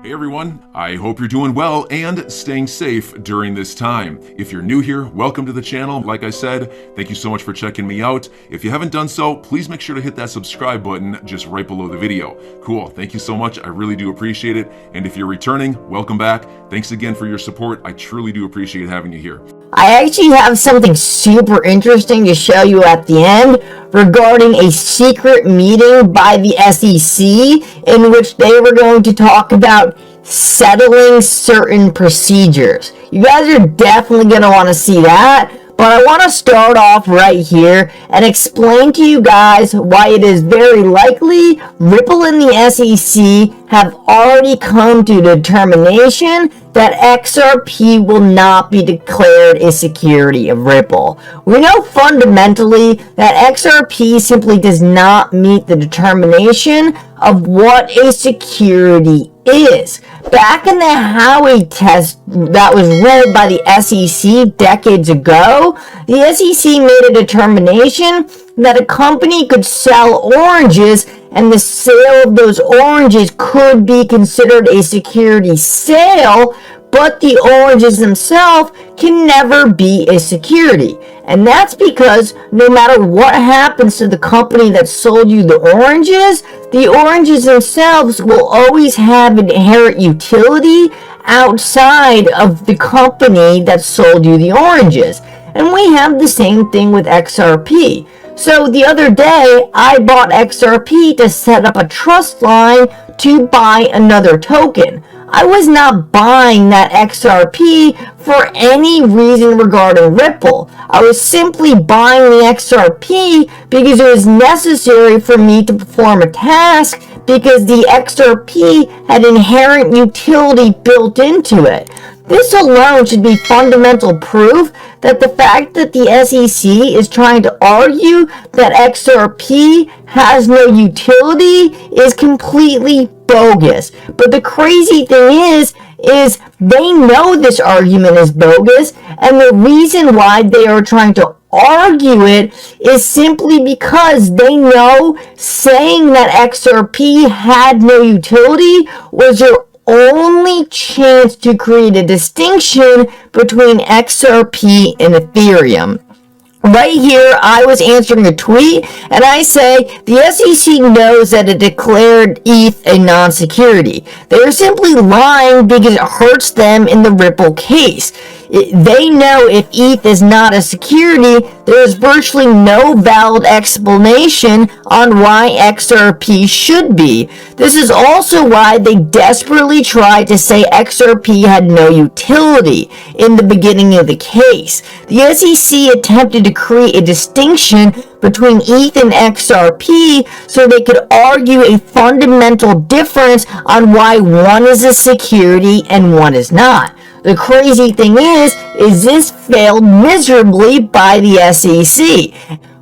Hey everyone, I hope you're doing well and staying safe during this time. If you're new here, welcome to the channel. Like I said, thank you so much for checking me out. If you haven't done so, please make sure to hit that subscribe button just right below the video. Cool, thank you so much. I really do appreciate it. And if you're returning, welcome back. Thanks again for your support. I truly do appreciate having you here. I actually have something super interesting to show you at the end regarding a secret meeting by the SEC in which they were going to talk about settling certain procedures. You guys are definitely going to want to see that, but I want to start off right here and explain to you guys why it is very likely Ripple and the SEC have already come to a determination that XRP will not be declared a security of Ripple. We know fundamentally that XRP simply does not meet the determination of what a security is. Back in the Howey test that was read by the SEC decades ago, the SEC made a determination that a company could sell oranges and the sale of those oranges could be considered a security sale, but the oranges themselves can never be a security. And that's because no matter what happens to the company that sold you the oranges themselves will always have inherent utility outside of the company that sold you the oranges. And we have the same thing with XRP. So the other day, I bought XRP to set up a trust line to buy another token. I was not buying that XRP for any reason regarding Ripple. I was simply buying the XRP because it was necessary for me to perform a task because the XRP had inherent utility built into it. This alone should be fundamental proof that the fact that the SEC is trying to argue that XRP has no utility is completely bogus. But the crazy thing is they know this argument is bogus, and the reason why they are trying to argue it is simply because they know saying that XRP had no utility was their only chance to create a distinction between XRP and Ethereum. Right here, I was answering a tweet, and I say, the SEC knows that it declared ETH a non-security. They are simply lying because it hurts them in the Ripple case. They know if ETH is not a security, there is virtually no valid explanation on why XRP should be. This is also why they desperately tried to say XRP had no utility in the beginning of the case. The SEC attempted to create a distinction between ETH and XRP so they could argue a fundamental difference on why one is a security and one is not. The crazy thing is this failed miserably by the SEC.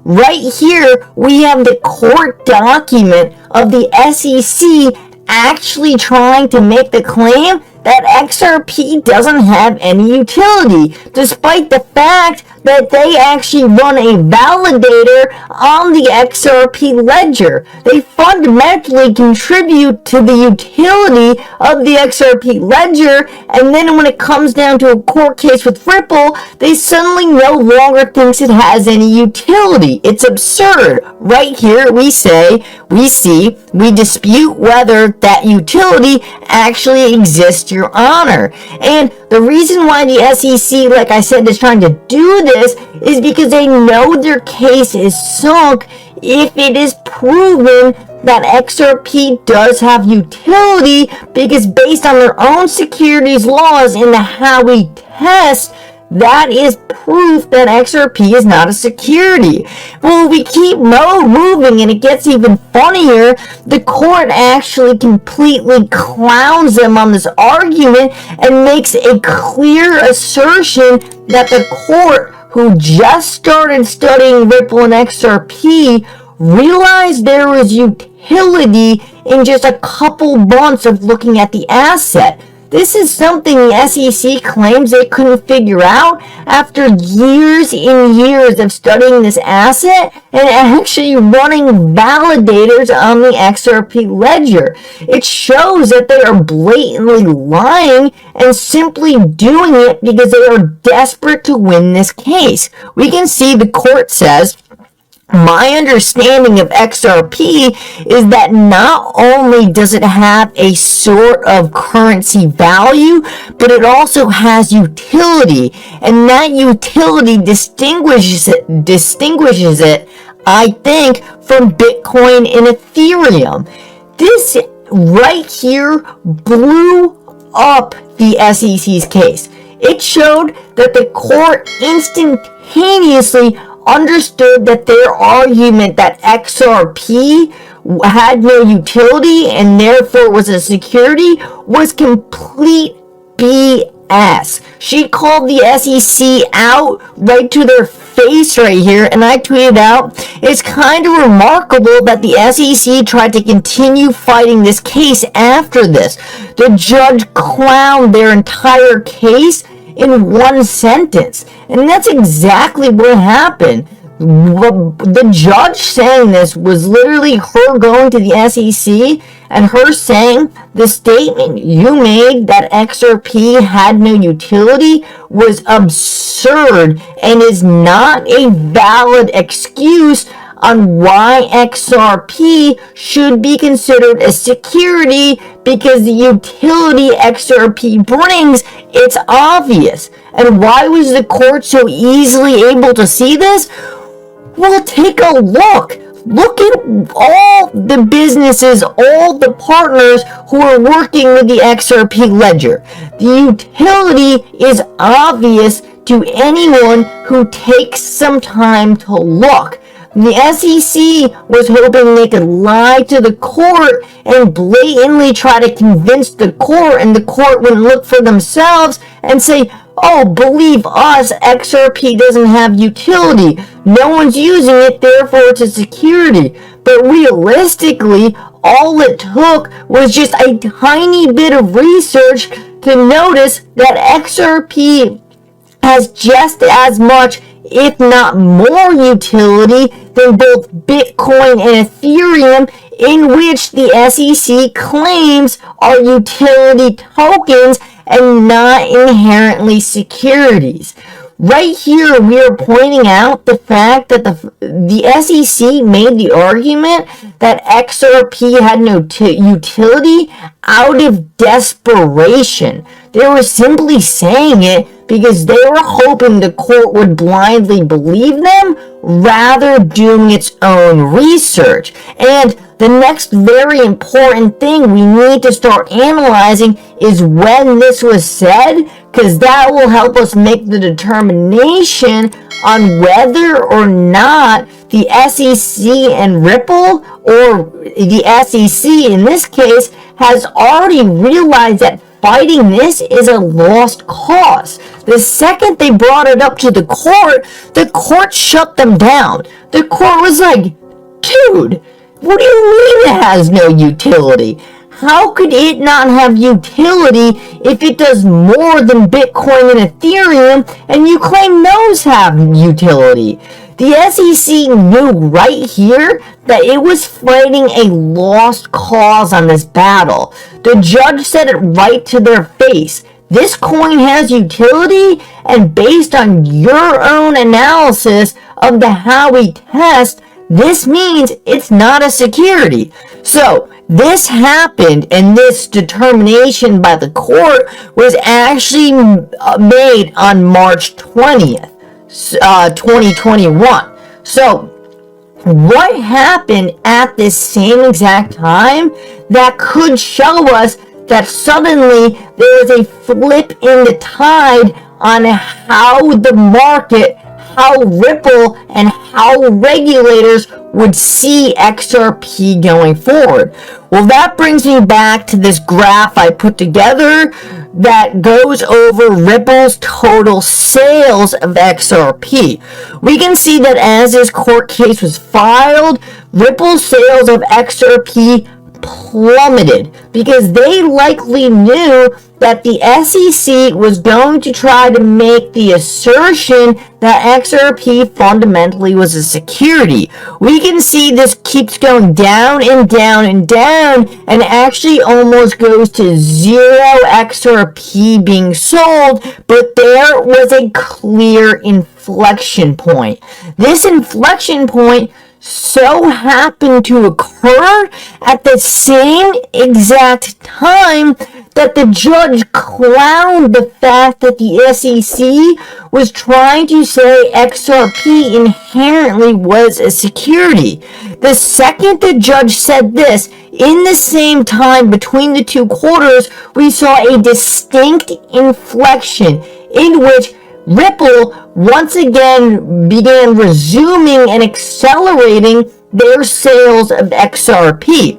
Right here, we have the court document of the SEC actually trying to make the claim that XRP doesn't have any utility, despite the fact that they actually run a validator on the XRP ledger. They fundamentally contribute to the utility of the XRP ledger, and then when it comes down to a court case with Ripple, they suddenly no longer thinks it has any utility. It's absurd. Right here we dispute whether that utility actually exists, Your Honor. And the reason why the SEC, like I said, is trying to do this is because they know their case is sunk if it is proven that XRP does have utility, because based on their own securities laws in the Howey test, that is proof that XRP is not a security. Well, we keep moving and it gets even funnier. The court actually completely clowns them on this argument and makes a clear assertion that the court, who just started studying Ripple and XRP, realized there was utility in just a couple months of looking at the asset. This is something the SEC claims they couldn't figure out after years and years of studying this asset and actually running validators on the XRP ledger. It shows that they are blatantly lying and simply doing it because they are desperate to win this case. We can see the court says, my understanding of XRP is that not only does it have a sort of currency value, but it also has utility, and that utility distinguishes it, I think, from Bitcoin and Ethereum. This right here blew up the SEC's case. It showed that the court instantaneously understood that their argument that XRP had no utility and therefore was a security was complete BS. She called the SEC out right to their face right here, and I tweeted out, it's kind of remarkable that the SEC tried to continue fighting this case after this. The judge clowned their entire case in one sentence, and that's exactly what happened. The judge saying this was literally her going to the SEC and her saying the statement you made that XRP had no utility was absurd and is not a valid excuse on why XRP should be considered a security, because the utility XRP brings, it's obvious. And why was the court so easily able to see this? Well, take a look. Look at all the businesses, all the partners who are working with the XRP ledger. The utility is obvious to anyone who takes some time to look. The SEC was hoping they could lie to the court and blatantly try to convince the court, and the court wouldn't look for themselves and say, oh, believe us, XRP doesn't have utility. No one's using it, therefore it's a security. But realistically, all it took was just a tiny bit of research to notice that XRP has just as much, if not more, utility than both Bitcoin and Ethereum, in which the SEC claims are utility tokens and not inherently securities. Right here, we are pointing out the fact that the SEC made the argument that XRP had no utility out of desperation. They were simply saying it because they were hoping the court would blindly believe them rather doing its own research. And the next very important thing we need to start analyzing is when this was said, because that will help us make the determination on whether or not the SEC and Ripple, or the SEC in this case, has already realized that fighting this is a lost cause. The second they brought it up to the court shut them down. The court was like, dude, what do you mean it has no utility? How could it not have utility if it does more than Bitcoin and Ethereum, and you claim those have utility? The SEC knew right here that it was fighting a lost cause on this battle. The judge said it right to their face. This coin has utility, and based on your own analysis of the Howey test, this means it's not a security. So, this happened, and this determination by the court was actually made on March 20th, 2021. So, what happened at this same exact time that could show us that suddenly there is a flip in the tide on how the market, how Ripple, and how regulators would see XRP going forward? Well, that brings me back to this graph I put together that goes over Ripple's total sales of XRP. We can see that as this court case was filed, Ripple's sales of XRP plummeted because they likely knew that the SEC was going to try to make the assertion that XRP fundamentally was a security. We can see this keeps going down and down and down, and actually almost goes to 0 XRP being sold, but there was a clear inflection point. This inflection point so happened to occur at the same exact time that the judge clowned the fact that the SEC was trying to say XRP inherently was a security. The second the judge said this, in the same time between the two quarters, we saw a distinct inflection in which Ripple once again began resuming and accelerating their sales of XRP.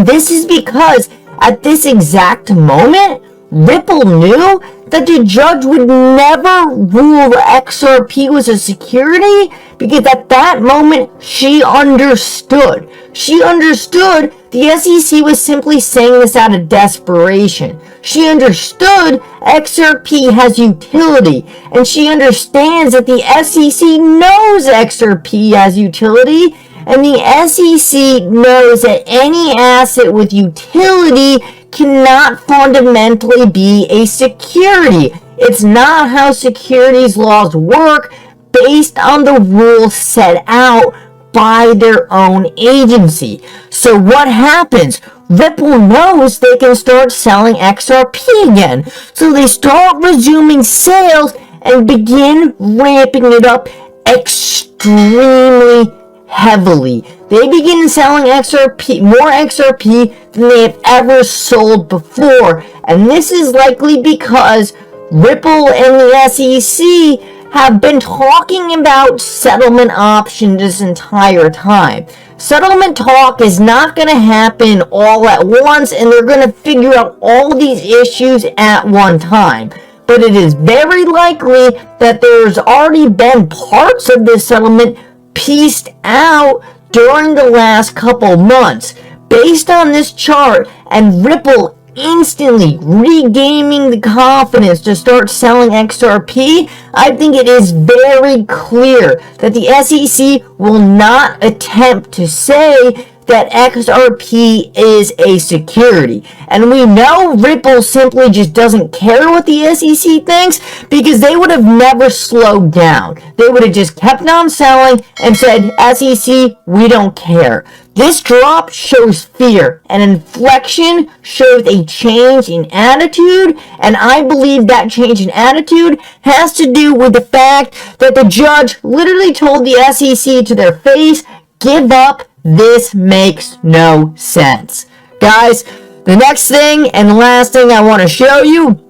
This is because at this exact moment, Ripple knew that the judge would never rule XRP was a security, because at that moment she understood. She understood the SEC was simply saying this out of desperation. She understood XRP has utility, and she understands that the SEC knows XRP has utility, and the SEC knows that any asset with utility cannot fundamentally be a security. It's not how securities laws work based on the rules set out by their own agency. So what happens? Ripple knows they can start selling XRP again. So they start resuming sales and begin ramping it up extremely heavily. They begin selling XRP, more XRP than they have ever sold before. And this is likely because Ripple and the SEC have been talking about settlement options this entire time. Settlement talk is not going to happen all at once, and they're going to figure out all these issues at one time. But it is very likely that there's already been parts of this settlement pieced out during the last couple months. Based on this chart and Ripple instantly regaining the confidence to start selling XRP, I think it is very clear that the SEC will not attempt to say that XRP is a security. And we know Ripple simply just doesn't care what the SEC thinks, because they would have never slowed down. They would have just kept on selling and said, SEC, we don't care. This drop shows fear. An inflection shows a change in attitude, and I believe that change in attitude has to do with the fact that the judge literally told the SEC to their face, give up, this makes no sense. Guys, the next thing and last thing I want to show you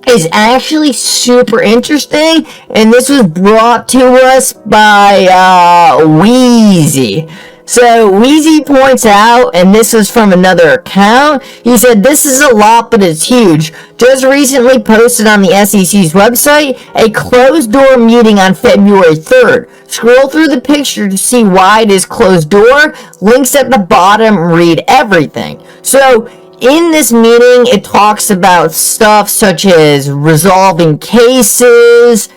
is actually super interesting, and this was brought to us by Wheezy. So Wheezy points out, and this is from another account, he said, this is a lot, but it's huge. Just recently posted on the SEC's website a closed door meeting on February 3rd. Scroll through the picture to see why it is closed door. Links at the bottom, read everything. So in this meeting, it talks about stuff such as resolving cases,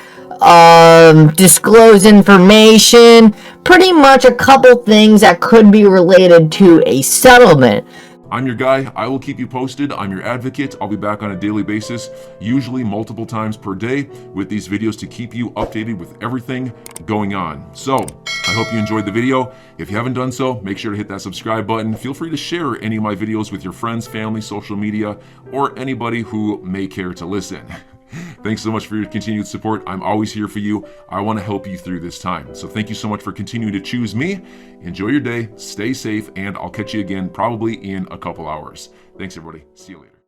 disclose information, pretty much a couple things that could be related to a settlement. I'm your guy. I will keep you posted. I'm your advocate. I'll be back on a daily basis, usually multiple times per day, with these videos to keep you updated with everything going on. So I hope you enjoyed the video. If you haven't done so, make sure to hit that subscribe button. Feel free to share any of my videos with your friends, family, social media, or anybody who may care to listen. Thanks so much for your continued support. I'm always here for you. I want to help you through this time. So thank you so much for continuing to choose me. Enjoy your day, stay safe, and I'll catch you again probably in a couple hours. Thanks, everybody. See you later.